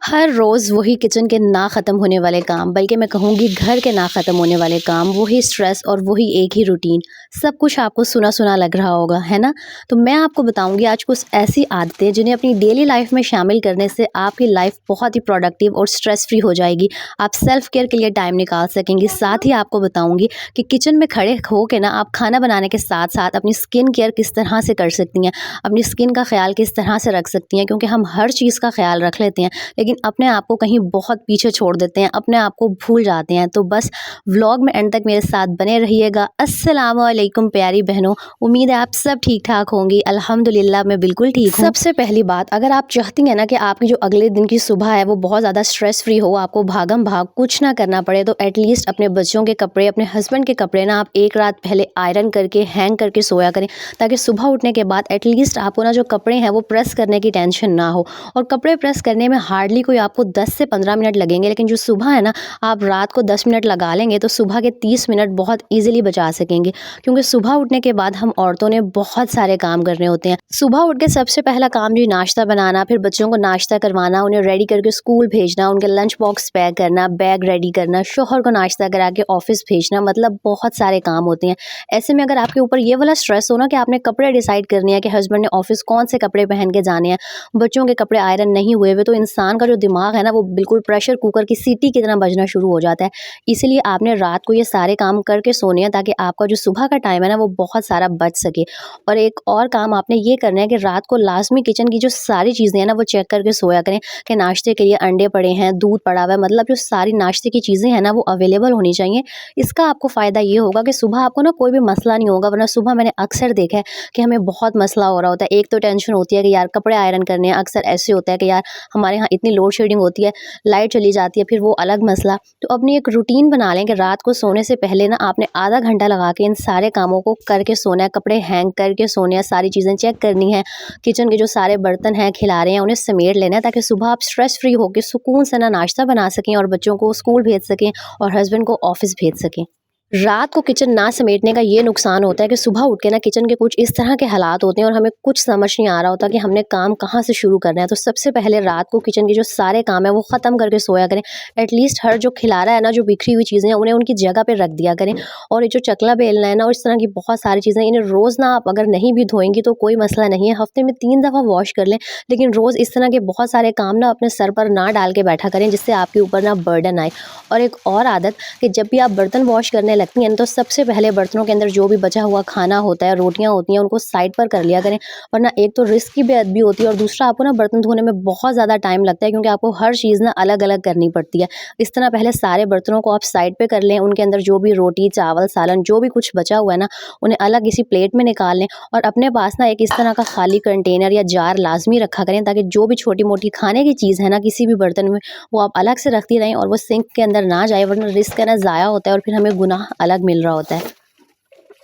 हर रोज़ वही किचन के ना ख़त्म होने वाले काम, बल्कि मैं कहूँगी घर के ना ख़त्म होने वाले काम, वही स्ट्रेस और वही एक ही रूटीन, सब कुछ आपको सुना-सुना लग रहा होगा, है ना? तो मैं आपको बताऊँगी आज कुछ ऐसी आदतें जिन्हें अपनी डेली लाइफ़ में शामिल करने से आपकी लाइफ़ बहुत ही प्रोडक्टिव और स्ट्रेस फ्री हो जाएगी। आप सेल्फ केयर के लिए टाइम निकाल सकेंगी। साथ ही आपको बताऊँगी कि किचन में खड़े हो के ना आप खाना बनाने के साथ-साथ अपनी स्किन केयर किस तरह से कर सकती हैं, अपनी स्किन का ख़्याल किस तरह से रख सकती हैं, क्योंकि हम हर चीज़ का ख़्याल रख लेते हैं, लेकिन अपने आप को कहीं बहुत पीछे छोड़ देते हैं, अपने आप को भूल जाते हैं। तो बस व्लॉग में एंड तक मेरे साथ बने रहिएगा। अस्सलाम वालेकुम प्यारी बहनों, उम्मीद है आप सब ठीक-ठाक होंगी। अल्हम्दुलिल्लाह मैं बिल्कुल ठीक हूँ। सबसे पहली बात, अगर आप चाहती हैं ना कि आपकी जो अगले दिन की सुबह है वो बहुत ज़्यादा स्ट्रेस फ्री हो, आपको भागम-भाग कुछ ना करना पड़े, तो एटलीस्ट अपने बच्चों के कपड़े, अपने हस्बैंड के कपड़े ना आप एक रात पहले आयरन करके हैंग करके सोया करें, ताकि सुबह उठने के बाद एटलीस्ट आपको ना जो कपड़े हैं वो प्रेस करने की टेंशन ना हो। और कपड़े प्रेस करने में हार्डली कोई आपको 10 से 15 मिनट लगेंगे, लेकिन जो सुबह है ना, आप रात को 10 मिनट लगा लेंगे तो सुबह के 30 मिनट बहुत ईजिली बचा सकेंगे। क्योंकि सुबह उठने के बाद हम औरतों ने बहुत सारे काम करने होते हैं। सुबह उठ के सबसे पहला काम जो नाश्ता बनाना, फिर बच्चों को नाश्ता करवाना, उन्हें रेडी करके स्कूल भेजना, उनके लंच बॉक्स पैक करना, बैग रेडी करना, शौहर को नाश्ता करा के ऑफिस भेजना, मतलब बहुत सारे काम होते हैं। ऐसे में अगर आपके ऊपर ये वाला स्ट्रेस हो ना कि आपने कपड़े डिसाइड करने हैं कि हस्बैंड ने ऑफिस कौन से कपड़े पहन के जाने हैं, बच्चों के कपड़े आयरन नहीं हुए हुए, तो इंसान का जो दिमाग है ना वो बिल्कुल प्रेशर कुकर की सीटी की तरह बजना शुरू हो जाता है। इसीलिए आपने रात को ये सारे काम करके सोने हैं, ताकि आपका जो सुबह का टाइम है ना वो बहुत सारा बच सके। और एक और काम आपने ये करना है कि रात को लाजमी किचन की जो सारी चीज़ें हैं ना वो चेक करके सोया करें कि नाश्ते के लिए अंडे पड़े हैं, दूध पड़ा हुआ है, मतलब जो सारी नाश्ते की चीज़ें हैं ना वो अवेलेबल होनी चाहिए। इसका आपको फ़ायदा ये होगा कि सुबह आपको ना कोई भी मसला नहीं होगा, वरना सुबह मैंने अक्सर देखा है कि हमें बहुत मसला हो रहा होता है। एक तो टेंशन होती है कि यार कपड़े आयरन करने हैं, अक्सर ऐसे होता है कि यार हमारे यहाँ इतनी लोड शेडिंग होती है, लाइट चली जाती है, फिर वो अलग मसला। तो अपनी एक रूटीन बना लें कि रात को सोने से पहले ना आपने आधा घंटा लगा के इन सारे कामों को करके सोना है, कपड़े हैंग करके सोने हैं, सारी चीज़ें चेक करनी है, किचन के जो सारे बर्तन हैं खिला रहे हैं उन्हें समेट लेना है, ताकि सुबह आप स्ट्रेस फ्री होकर सुकून से ना नाश्ता बना सकें और बच्चों को स्कूल भेज सकें और हस्बैंड को ऑफिस भेज सकें। रात को किचन ना समेटने का ये नुकसान होता है कि सुबह उठ के ना किचन के कुछ इस तरह के हालात होते हैं और हमें कुछ समझ नहीं आ रहा होता कि हमने काम कहाँ से शुरू करना है। तो सबसे पहले रात को किचन के जो सारे काम है वो ख़त्म करके सोया करें। एटलीस्ट हर जो खिला रहा है ना, जो बिखरी हुई चीज़ें हैं उन्हें उनकी जगह पे रख दिया करें। और ये जो चकला बेलना है ना और इस तरह की बहुत सारी चीज़ें, इन्हें रोज़ ना आप अगर नहीं भी धोएंगी तो कोई मसला नहीं है, हफ्ते में 3 दफ़ा वॉश कर लें, लेकिन रोज़ इस तरह के बहुत सारे काम ना अपने सर पर ना डाल के बैठा करें, जिससे आपके ऊपर ना बर्डन आए। और एक और आदत कि जब भी आप बर्तन वॉश करने लगती हैं तो सबसे पहले बर्तनों के अंदर जो भी बचा हुआ खाना होता है, रोटियां होती हैं, उनको साइड पर कर लिया करें, वरना एक तो रिस्क की भी होती है और दूसरा आपको ना बर्तन धोने में बहुत ज़्यादा टाइम लगता है, क्योंकि आपको हर चीज़ ना अलग अलग करनी पड़ती है। इस तरह पहले सारे बर्तनों को आप साइड पे कर लें, उनके अंदर जो भी रोटी चावल सालन जो भी कुछ बचा हुआ है ना उन्हें अलग किसी प्लेट में निकाल लें। और अपने पास ना एक इस तरह का खाली कंटेनर या जार लाजमी रखा करें, ताकि जो भी छोटी मोटी खाने की चीज़ है ना किसी भी बर्तन में वो आप अलग से रखती रहें और वो सिंक के अंदर ना जाए, वरना रिस्क है ना ज़ाया होता है और फिर हमें गुनाह अलग मिल रहा होता है।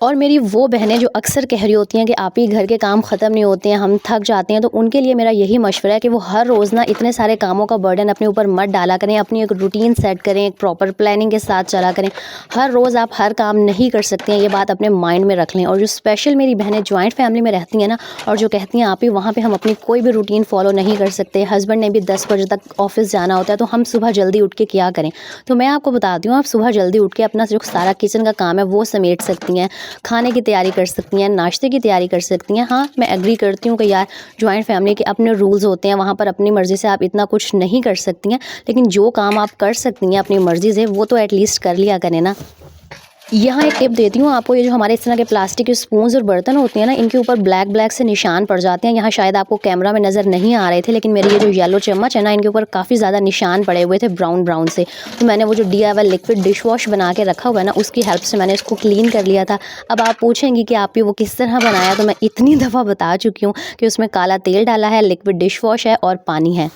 और मेरी वो बहनें जो अक्सर कह रही होती हैं कि आप ही घर के काम ख़त्म नहीं होते हैं, हम थक जाते हैं, तो उनके लिए मेरा यही मशवरा है कि वो हर रोज़ ना इतने सारे कामों का बर्डन अपने ऊपर मत डाला करें, अपनी एक रूटीन सेट करें, एक प्रॉपर प्लानिंग के साथ चला करें। हर रोज़ आप हर काम नहीं कर सकते हैं, ये बात अपने माइंड में रख लें। और जो स्पेशल मेरी बहनें जॉइंट फैमिली में रहती हैं ना और जो कहती हैं आप ही वहाँ पर हम अपनी कोई भी रूटीन फॉलो नहीं कर सकते, हस्बैंड ने भी 10 बजे तक ऑफिस जाना होता है, तो हम सुबह जल्दी उठ के क्या करें। तो मैं आपको बताती हूँ, आप सुबह जल्दी उठ के अपना जो सारा किचन का काम है वो समेट सकती हैं, खाने की तैयारी कर सकती हैं, नाश्ते की तैयारी कर सकती हैं। हाँ, मैं एग्री करती हूँ कि यार जॉइंट फैमिली के अपने रूल्स होते हैं, वहाँ पर अपनी मर्ज़ी से आप इतना कुछ नहीं कर सकती हैं, लेकिन जो काम आप कर सकती हैं अपनी मर्ज़ी से वो तो एटलीस्ट कर लिया करें ना। यहाँ एक टिप देती हूँ आपको, ये जो हमारे इस तरह के प्लास्टिक के स्पून्स और बर्तन होते हैं ना, इनके ऊपर ब्लैक ब्लैक से निशान पड़ जाते हैं। यहाँ शायद आपको कैमरा में नज़र नहीं आ रहे थे, लेकिन मेरे ये जो येलो चम्मच है ना इनके ऊपर काफ़ी ज़्यादा निशान पड़े हुए थे ब्राउन ब्राउन से। तो मैंने वो जो DIY लिक्विड डिश वॉश बना के रखा हुआ है ना उसकी हेल्प से मैंने इसको क्लीन कर लिया था। अब आप पूछेंगी कि आप ये वो किस तरह बनाया, तो मैं इतनी दफ़ा बता चुकी हूँ कि उसमें काला तेल डाला है, लिक्विड डिश वॉश है और पानी है।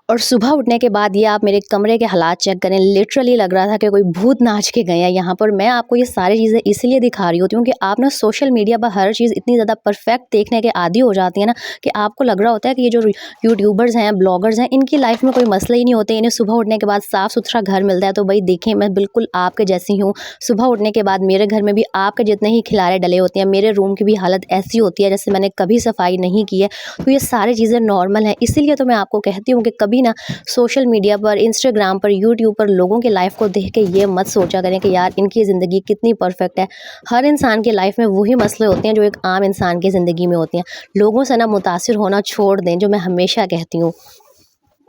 और सुबह उठने के बाद ये आप मेरे कमरे के हालात चेक करें, लिटरली लग रहा था कि कोई भूत नाच के गए हैं यहाँ पर। मैं आपको ये सारी चीज़ें इसलिए दिखा रही होती हूँ कि आप ना सोशल मीडिया पर हर चीज़ इतनी ज़्यादा परफेक्ट देखने के आदी हो जाती है ना कि आपको लग रहा होता है कि ये जो यूट्यूबर्स हैं, ब्लॉगर्स हैं, इनकी लाइफ में कोई मसले ही नहीं होते, इन्हें सुबह उठने के बाद साफ़ सुथरा घर मिलता है। तो भाई देखें, मैं बिल्कुल आपके जैसी हूँ। सुबह उठने के बाद मेरे घर में भी आपके जितने ही खिलारे डले होते हैं, मेरे रूम की भी हालत ऐसी होती है जैसे मैंने कभी सफाई नहीं की है। तो ये सारी चीज़ें नॉर्मल हैं, इसीलिए तो मैं आपको कहती हूँ कि कभी कभी ना सोशल मीडिया पर, इंस्टाग्राम पर, यूट्यूब पर लोगों की लाइफ को देख के ये मत सोचा करें कि यार इनकी ज़िंदगी कितनी परफेक्ट है। हर इंसान की लाइफ में वही मसले होते हैं जो एक आम इंसान की ज़िंदगी में होते हैं। लोगों से ना मुतासिर होना छोड़ दें, जो मैं हमेशा कहती हूँ।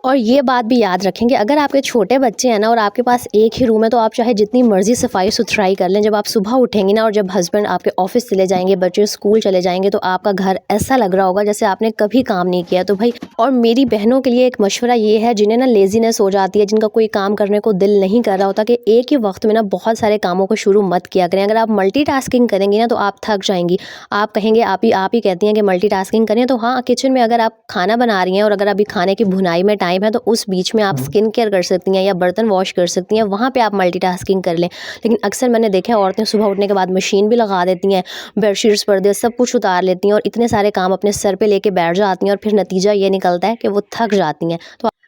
और ये बात भी याद रखें कि अगर आपके छोटे बच्चे हैं ना और आपके पास एक ही रूम है, तो आप चाहे जितनी मर्ज़ी सफाई-सुथराई कर लें, जब आप सुबह उठेंगी ना और जब हस्बैंड आपके ऑफ़िस चले जाएँगे, बच्चे स्कूल चले जाएँगे, तो आपका घर ऐसा लग रहा होगा जैसे आपने कभी काम नहीं किया। तो भाई, और मेरी बहनों के लिए एक मशवरा ये है जिन्हें ना लेज़ीनेस हो जाती है, जिनका कोई काम करने को दिल नहीं कर रहा होता, कि एक ही वक़्त में ना बहुत सारे कामों को शुरू मत किया करें। अगर आप मल्टीटास्किंग करेंगी ना तो आप थक जाएँगी। आप कहेंगे आप ही कहती हैं कि मल्टीटास्किंग करें, तो हाँ, किचन में अगर आप खाना बना रही हैं और अगर अभी खाने की भुनाई में टाइम है, तो उस बीच में आप स्किन केयर कर सकती हैं या बर्तन वॉश कर सकती हैं, वहाँ पे आप मल्टीटास्किंग कर लें। लेकिन अक्सर मैंने देखा है औरतें सुबह उठने के बाद मशीन भी लगा देती हैं, बेडशीट्स, पर्दे सब कुछ उतार लेती हैं और इतने सारे काम अपने सर पे लेके बैठ जाती हैं और फिर नतीजा ये निकलता है कि वो थक जाती हैं।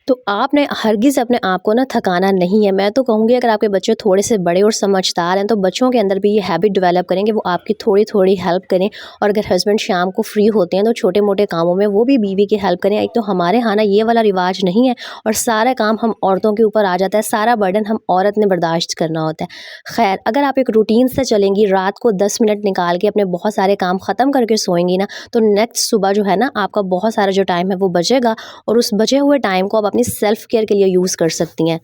तो आपने हरगिज़ अपने आप को ना थकाना नहीं है। मैं तो कहूँगी अगर आपके बच्चे थोड़े से बड़े और समझदार हैं, तो बच्चों के अंदर भी ये हैबिट डेवलप करें कि वो आपकी थोड़ी-थोड़ी हेल्प करें। और अगर हस्बैंड शाम को फ्री होते हैं तो छोटे-मोटे कामों में वो भी बीवी की हेल्प करें। एक तो हमारे यहाँ ना ये वाला रिवाज नहीं है और सारा काम हम औरतों के ऊपर आ जाता है, सारा बर्डन हम औरत ने बर्दाश्त करना होता है। ख़ैर, अगर आप एक रूटीन से चलेंगी, रात को 10 मिनट निकाल के अपने बहुत सारे काम ख़त्म करके सोएंगी ना, तो नेक्स्ट सुबह जो है ना आपका बहुत सारा जो टाइम है वो बचेगा और उस बचे हुए टाइम को आप अपनी सेल्फ केयर के लिए यूज़ कर सकती हैं।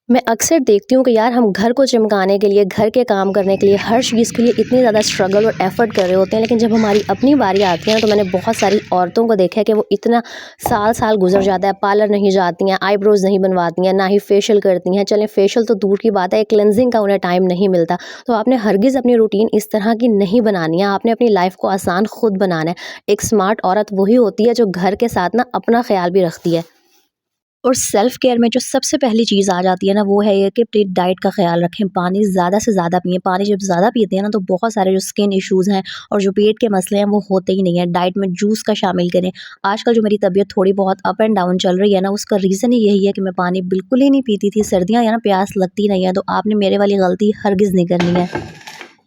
मैं अक्सर देखती हूँ कि यार हम घर को चमकाने के लिए, घर के काम करने के लिए, हर चीज़ के लिए इतनी ज़्यादा स्ट्रगल और एफ़र्ट कर रहे होते हैं, लेकिन जब हमारी अपनी बारी आती है ना, तो मैंने बहुत सारी औरतों को देखा है कि वो इतना साल-साल गुज़र जाता है, पार्लर नहीं जाती हैं, आईब्रोज़ नहीं बनवाती हैं, ना ही फेशियल करती हैं। चलें, फेशियल तो दूर की बात है, एक क्लेंजिंग का उन्हें टाइम नहीं मिलता। तो आपने हरगिज़ अपनी रूटीन इस तरह की नहीं बनानी है, आपने अपनी लाइफ़ को आसान खुद बनाना है। एक स्मार्ट औरत वही होती है जो घर के साथ ना अपना ख़्याल भी रखती है। और सेल्फ केयर में जो सबसे पहली चीज़ आ जाती है ना, वो है ये कि अपनी डाइट का ख़्याल रखें। पानी ज़्यादा से ज़्यादा पिएँ। पानी जब ज़्यादा पीते हैं ना, तो बहुत सारे जो स्किन इश्यूज़ हैं और जो पेट के मसले हैं वो होते ही नहीं हैं। डाइट में जूस का शामिल करें। आजकल जो मेरी तबीयत थोड़ी बहुत अप एंड डाउन चल रही है ना, उसका रीज़न ही यही है कि मैं पानी बिल्कुल ही नहीं पीती थी। सर्दियाँ या ना प्यास लगती नहीं है, तो आपने मेरे वाली गलती हरगिज़ नहीं करनी है।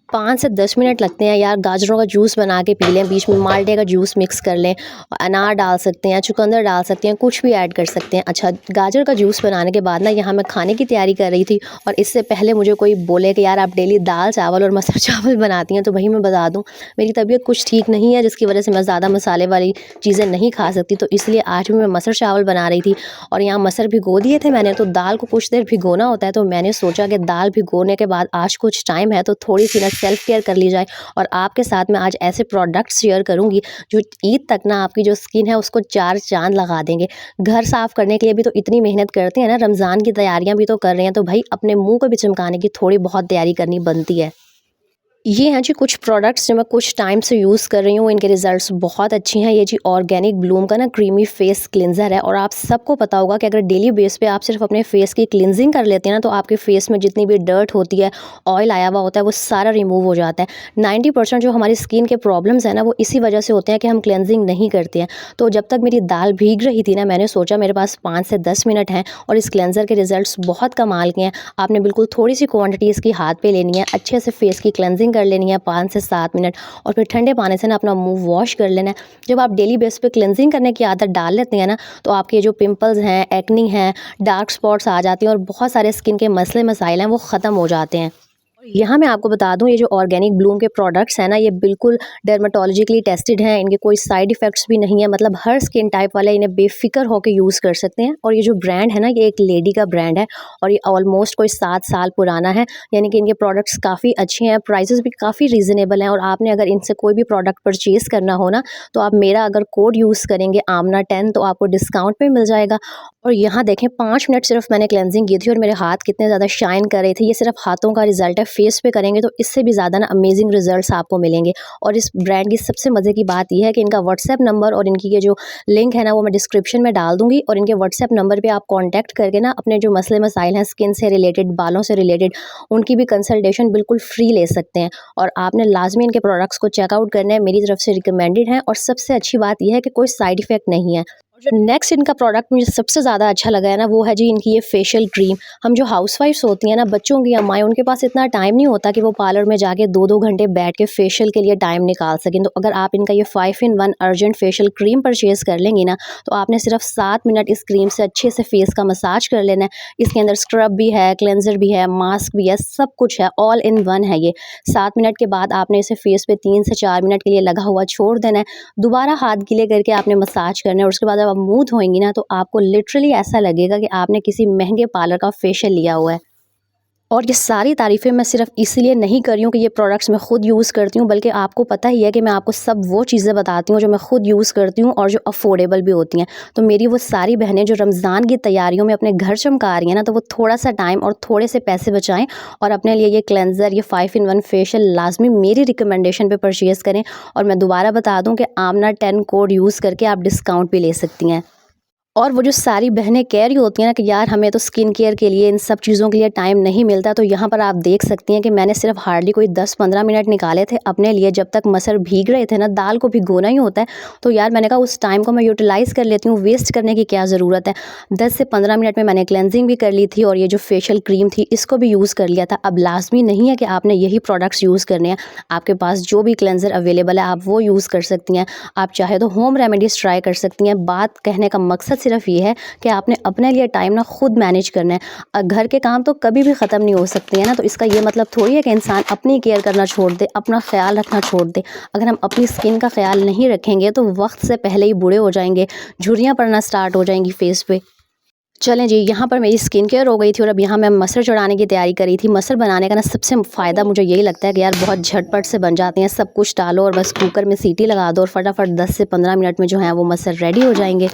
5 से 10 मिनट लगते हैं यार, गाजरों का जूस बना के पी लें, बीच में माल्टे का जूस मिक्स कर लें, अनार डाल सकते हैं, चुकंदर डाल सकते हैं, कुछ भी ऐड कर सकते हैं। अच्छा, गाजर का जूस बनाने के बाद ना यहाँ मैं खाने की तैयारी कर रही थी और इससे पहले मुझे कोई बोले कि यार आप डेली दाल चावल और मटर चावल बनाती हैं, तो वही मैं बता दूँ, मेरी तबीयत कुछ ठीक नहीं है, जिसकी वजह से मैं ज़्यादा मसाले वाली चीज़ें नहीं खा सकती, तो इसलिए आज भी मैं मटर चावल बना रही थी। और यहाँ मटर भिगो दिए थे मैंने, तो दाल को कुछ देर भिगोना होता है, तो मैंने सोचा कि दाल भिगोने के बाद आज कुछ टाइम है, तो थोड़ी सी ना सेल्फ केयर कर ली जाए। और आपके साथ मैं आज ऐसे प्रोडक्ट्स शेयर करूंगी जो ईद तक ना आपकी जो स्किन है उसको चार चांद लगा देंगे। घर साफ करने के लिए भी तो इतनी मेहनत करते हैं ना, रमज़ान की तैयारियां भी तो कर रहे हैं, तो भाई अपने मुंह को भी चमकाने की थोड़ी बहुत तैयारी करनी बनती है। ये हैं जी कुछ प्रोडक्ट्स जो मैं कुछ टाइम से यूज़ कर रही हूँ, इनके रिज़ल्ट्स बहुत अच्छे हैं। ये जी ऑर्गेनिक ब्लूम का ना क्रीमी फेस क्लिनज़र है और आप सबको पता होगा कि अगर डेली बेस पे आप सिर्फ अपने फेस की क्लिनजिंग कर लेते हैं ना, तो आपके फेस में जितनी भी डर्ट होती है, ऑयल आया हुआ होता है, वो सारा रिमूव हो जाता है। 90% जो हमारी स्किन के प्रॉब्लम्स हैं ना, वो इसी वजह से होते हैं कि हम क्लिनजिंग नहीं करते हैं। तो जब तक मेरी दाल भीग रही थी ना, मैंने सोचा मेरे पास 5 से 10 मिनट हैं और इस क्लेंज़र के रिज़ल्ट्स बहुत कमाल के हैं। आपने बिल्कुल थोड़ी सी क्वांटिटी इसकी हाथ पे लेनी है, अच्छे से फेस की क्लेंजिंग कर लेनी है 5 से 7 मिनट और फिर ठंडे पानी से ना अपना मुंह वॉश कर लेना है। जब आप डेली बेस पे क्लेंजिंग करने की आदत डाल लेते हैं ना, तो आपके जो पिंपल्स हैं, एक्नी हैं, डार्क स्पॉट्स आ जाती हैं और बहुत सारे स्किन के मसले मसाइल हैं, वो ख़त्म हो जाते हैं। यहाँ मैं आपको बता दूँ, ये जो ऑर्गेनिक ब्लूम के प्रोडक्ट्स हैं ना, ये बिल्कुल डर्मेटोलॉजिकली टेस्टेड हैं, इनके कोई साइड इफ़ेक्ट्स भी नहीं है। मतलब हर स्किन टाइप वाले इन्हें बेफ़िक्र होकर यूज़ कर सकते हैं। और ये जो ब्रांड है ना, ये एक लेडी का ब्रांड है और ये ऑलमोस्ट कोई 7 साल पुराना है, यानी कि इनके प्रोडक्ट्स काफ़ी अच्छे हैं, प्राइसेस भी काफ़ी रीज़नेबल हैं। और आपने अगर इनसे कोई भी प्रोडक्ट परचेज़ करना हो ना, तो आप मेरा अगर कोड यूज़ करेंगे आमना 10, तो आपको डिस्काउंट पे मिल जाएगा। और यहाँ देखें, 5 मिनट सिर्फ मैंने क्लेंजिंग की थी और मेरे हाथ कितने ज़्यादा शाइन कर रहे थे। ये सिर्फ हाथों का रिजल्ट है, फेस पे करेंगे तो इससे भी ज़्यादा ना अमेजिंग रिजल्ट्स आपको मिलेंगे। और इस ब्रांड की सबसे मज़े की बात यह है कि इनका व्हाट्सएप नंबर और इनकी ये जो लिंक है ना, वो मैं डिस्क्रिप्शन में डाल दूँगी। और इनके व्हाट्सएप नंबर पर आप कॉन्टैक्ट करके ना अपने जो मसले मसाइल हैं स्किन से रिलेटेड, बालों से रिलेटेड, उनकी भी कंसल्टेशन बिल्कुल फ्री ले सकते हैं। और आपने लाजमी इनके प्रोडक्ट्स को चेकआउट करना है, मेरी तरफ से रिकमेंडेड हैं। और सबसे अच्छी बात यह है कि कोई साइड इफ़ेक्ट नहीं है। जो नेक्स्ट इनका प्रोडक्ट मुझे सबसे ज़्यादा अच्छा लगा है ना, वो है जी इनकी ये फेशियल क्रीम। हम जो हाउसवाइफ्स होती हैं ना, बच्चों की अम्माएँ, उनके पास इतना टाइम नहीं होता कि वो पार्लर में जाके 2-2 घंटे बैठ के फेशियल के लिए टाइम निकाल सकें। तो अगर आप इनका ये 5 इन 1 अर्जेंट फेशियल क्रीम परचेज़ कर लेंगी ना, तो आपने सिर्फ 7 मिनट इस क्रीम से अच्छे से फेस का मसाज कर लेना है। इसके अंदर स्क्रब भी है, क्लेंजर भी है, मास्क भी है, सब कुछ है, ऑल इन वन है ये। 7 मिनट के बाद आपने इसे फेस पे 3 से 4 मिनट के लिए लगा हुआ छोड़ देना है। दोबारा हाथ गीले करके आपने मसाज करना है और उसके बाद जब आप मुँह धोएँगी ना, तो आपको लिटरली ऐसा लगेगा कि आपने किसी महँगे पार्लर का फेशियल लिया हुआ है। और ये सारी तारीफ़ें मैं सिर्फ़ इसीलिए नहीं कर रही हूँ कि ये प्रोडक्ट्स मैं खुद यूज़ करती हूँ, बल्कि आपको पता ही है कि मैं आपको सब वो चीज़ें बताती हूँ जो मैं खुद यूज़ करती हूँ और जो अफ़ोर्डेबल भी होती हैं। तो मेरी वो सारी बहनें जो रमज़ान की तैयारियों में अपने घर चमका रही हैं ना, तो वो थोड़ा-सा टाइम और थोड़े से पैसे बचाएँ और अपने लिए ये क्लेंज़र, ये 5 इन 1 फेशियल लाज़मी मेरी रिकमेंडेशन पे परचेज़ करें। और मैं दोबारा बता दूँ कि आमना 10 कोड यूज़ करके आप डिस्काउंट भी ले सकती हैं। और वो जो सारी बहनें कह रही होती हैं ना कि यार हमें तो स्किन केयर के लिए इन सब चीज़ों के लिए टाइम नहीं मिलता, तो यहाँ पर आप देख सकती हैं कि मैंने सिर्फ हार्डली कोई 10-15 मिनट निकाले थे अपने लिए। जब तक मसर भीग रहे थे ना, दाल को भिगोना ही होता है, तो यार मैंने कहा उस टाइम को मैं यूटिलाइज़ कर लेती हूँ, वेस्ट करने की क्या ज़रूरत है। 10 से 15 मिनट में मैंने क्लेंजिंग भी कर ली थी और ये जो फेशियल क्रीम थी इसको भी यूज़ कर लिया था। अब लाज़मी नहीं है कि आपने यही प्रोडक्ट्स यूज़ करने हैं, आपके पास जो भी क्लेंजर अवेलेबल है आप वो यूज़ कर सकती हैं। आप चाहे तो होम रेमेडीज़ ट्राई कर सकती हैं। बात कहने का मकसद सिर्फ ये है कि आपने अपने लिए टाइम ना खुद मैनेज करना है। घर के काम तो कभी भी ख़त्म नहीं हो सकते हैं ना, तो इसका ये मतलब थोड़ी है कि इंसान अपनी केयर करना छोड़ दे, अपना ख्याल रखना छोड़ दे। अगर हम अपनी स्किन का ख्याल नहीं रखेंगे तो वक्त से पहले ही बूढ़े हो जाएंगे, झुर्रियाँ पड़ना स्टार्ट हो जाएंगी फेस पे। चलें जी, यहाँ पर मेरी स्किन केयर हो गई थी और अब यहाँ मैं मसर चढ़ाने की तैयारी करी थी। मसर बनाने का ना सबसे फ़ायदा मुझे यही लगता है कि यार बहुत झटपट से बन जाते हैं। सब कुछ डालो और बस कुकर में सीटी लगा दो और फटाफट 10 से 15 मिनट में जो है वो मसर रेडी हो जाएंगे।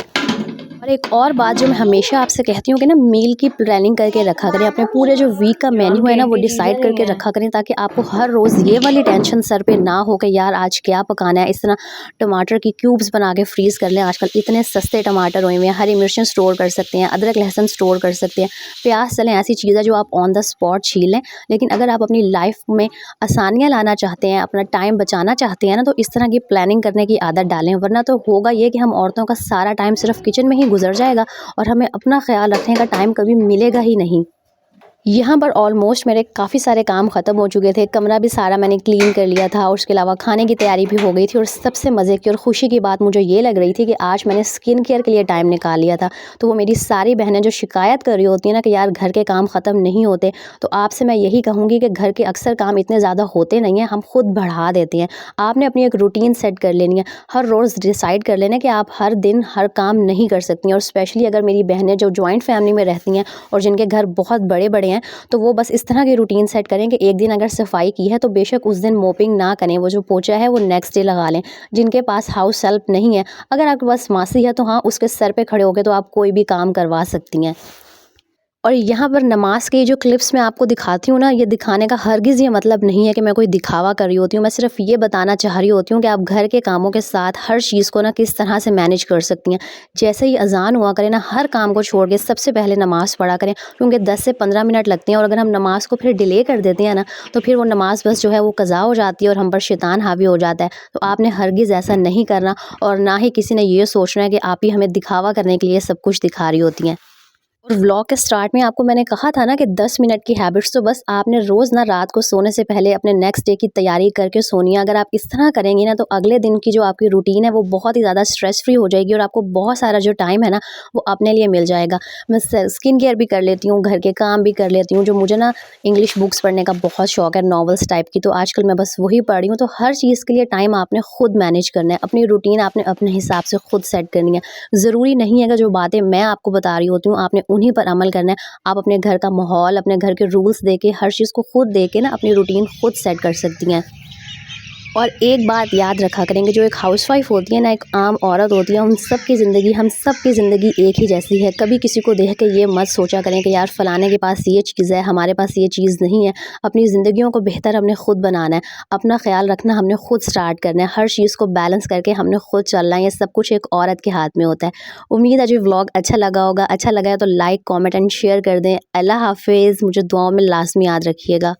और एक और बात जो मैं हमेशा आपसे कहती हूँ कि ना मील की प्लानिंग करके रखा करें। अपने पूरे जो वीक का मेन्यू है ना वो डिसाइड करके रखा करें, ताकि आपको हर रोज़ ये वाली टेंशन सर पे ना हो कि यार आज क्या पकाना है। इस तरह टमाटर की क्यूब्स बना के फ्रीज़ कर लें। आजकल इतने सस्ते टमाटर हुए हुए हैं। हरी मिर्चें स्टोर कर सकते हैं, अदरक लहसुन स्टोर कर सकते हैं। प्याज चलें ऐसी चीज़ है जो आप ऑन द स्पॉट छील लें। लेकिन अगर आप अपनी लाइफ में आसानियाँ लाना चाहते हैं, अपना टाइम बचाना चाहते हैं ना, तो इस तरह की प्लानिंग करने की आदत डालें। वरना तो होगा ये कि हम औरतों का सारा टाइम सिर्फ किचन में ही गुजर जाएगा और हमें अपना ख्याल रखने का टाइम कभी मिलेगा ही नहीं। यहाँ पर ऑलमोस्ट मेरे काफ़ी सारे काम ख़त्म हो चुके थे। कमरा भी सारा मैंने क्लीन कर लिया था और उसके अलावा खाने की तैयारी भी हो गई थी। और सबसे मज़े की और खुशी की बात मुझे ये लग रही थी कि आज मैंने स्किन केयर के लिए टाइम निकाल लिया था। तो वो मेरी सारी बहनें जो शिकायत कर रही होती हैं ना कि यार घर के काम ख़त्म नहीं होते, तो आपसे मैं यही कहूँगी कि घर के अक्सर काम इतने ज़्यादा होते नहीं हैं, हम खुद बढ़ा देते हैं। आपने अपनी एक रूटीन सेट कर लेनी है। हर रोज़ डिसाइड कर लेना कि आप हर दिन हर काम नहीं कर सकती हैं। और स्पेशली अगर मेरी बहनें जो जॉइंट फैमिली में रहती हैं और जिनके घर बहुत बड़े-बड़े हैं, तो वो बस इस तरह की रूटीन सेट करें कि एक दिन अगर सफाई की है तो बेशक उस दिन मोपिंग ना करें, वो जो पोछा है वो नेक्स्ट डे लगा लें। जिनके पास हाउस हेल्प नहीं है, अगर आपके पास मासी है तो हाँ उसके सर पे खड़े होकर तो आप कोई भी काम करवा सकती हैं। और यहाँ पर नमाज़ के जो क्लिप्स मैं आपको दिखाती हूँ ना, ये दिखाने का हरगिज़ ये मतलब नहीं है कि मैं कोई दिखावा कर रही होती हूँ। मैं सिर्फ ये बताना चाह रही होती हूँ कि आप घर के कामों के साथ हर चीज़ को ना किस तरह से मैनेज कर सकती हैं। जैसे ही अज़ान हुआ करे ना, हर काम को छोड़ के सबसे पहले नमाज़ पढ़ा करें, क्योंकि 10 से 15 मिनट लगते हैं और अगर हम नमाज़ को फिर डिले कर देते हैं ना, तो फिर वो नमाज़ बस जो है वो क़ज़ा हो जाती है और हम पर शैतान हावी हो जाता है। तो आपने हरगिज़ ऐसा नहीं करना और ना ही किसी ने ये सोचना है कि आप ही हमें दिखावा करने के लिए सब कुछ दिखा रही होती हैं। और व्लॉग के स्टार्ट में आपको मैंने कहा था ना कि 10 मिनट की हैबिट्स, तो बस आपने रोज़ ना रात को सोने से पहले अपने नेक्स्ट डे की तैयारी करके सोनी है। अगर आप इस तरह करेंगी ना, तो अगले दिन की जो आपकी रूटीन है वो बहुत ही ज़्यादा स्ट्रेस फ्री हो जाएगी और आपको बहुत सारा जो टाइम है ना वो अपने लिए मिल जाएगा। मैं स्किन केयर भी कर लेती हूँ, घर के काम भी कर लेती हूँ। जो मुझे ना इंग्लिश बुक्स पढ़ने का बहुत शौक है, नॉवेल्स टाइप की, तो आजकल मैं बस वही पढ़ रही हूँ। तो हर चीज़ के लिए टाइम आपने खुद मैनेज करना है, अपनी रूटीन आपने अपने हिसाब से खुद सेट करनी है। ज़रूरी नहीं है कि जो बातें मैं आपको बता रही होती हूँ आपने उन्हीं पर अमल करना है। आप अपने घर का माहौल, अपने घर के रूल्स देके, हर चीज़ को खुद देके ना अपनी रूटीन खुद सेट कर सकती हैं। और एक बात याद रखा करेंगे, जो एक हाउसवाइफ होती है ना, एक आम औरत होती है, उन सब की ज़िंदगी, हम सब की ज़िंदगी एक ही जैसी है। कभी किसी को देख के ये मत सोचा करें कि यार फ़लाने के पास ये चीज़ है, हमारे पास ये चीज़ नहीं है। अपनी ज़िंदगियों को बेहतर हमने खुद बनाना है, अपना ख्याल रखना हमने खुद स्टार्ट करना है, हर चीज़ को बैलेंस करके हमने खुद चलना है। ये सब कुछ एक औरत के हाथ में होता है। उम्मीद है जो व्लॉग अच्छा लगा होगा। अच्छा लगा है तो लाइक, कॉमेंट एंड शेयर कर दें। अल्लाह हाफ़िज़। मुझे दुआओं में लाज़मी याद रखिएगा।